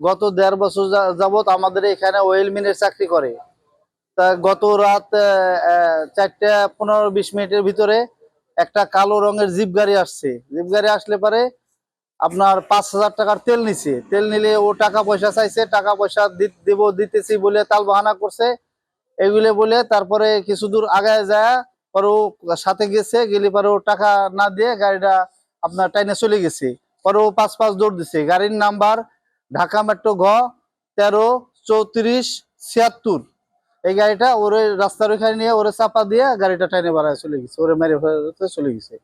গত ১.৫ বছর যাবত আমাদের এখানে ওয়েল মিনের চাকরি করে। তা গত রাত ৪টা ১৫-২০ মিনিটের ভিতরে একটা কালো রঙের জিপ গাড়ি আসছে। জিপ গাড়ি আসলে পরে আপনার ৫,০০০ টাকার তেল নিছে। তেল নিলে ও টাকা পয়সা চাইছে, টাকা পয়সা দিতেছি বলে তাল বাহানা করছে। এগুলো বলে তারপরে কিছু দূর আগায় যায়, পরে ও সাথে গেছে, গেলে পরে ও টাকা না দিয়ে গাড়িটা আপনার টাইনে চলে গেছে। পরে ও ৫ দৌড় দিছে। গাড়ির নাম্বার ঢাকা মেট্রো ঘ ১৩ ৩৪ ৭৬। এই গাড়িটা ওরে রাস্তার ওইখানে নিয়ে ওরে চাপা দিয়ে গাড়িটা টাইনে বাড়ায় চলে গেছে, ওরে মেরে ফেলতে চলে গেছে।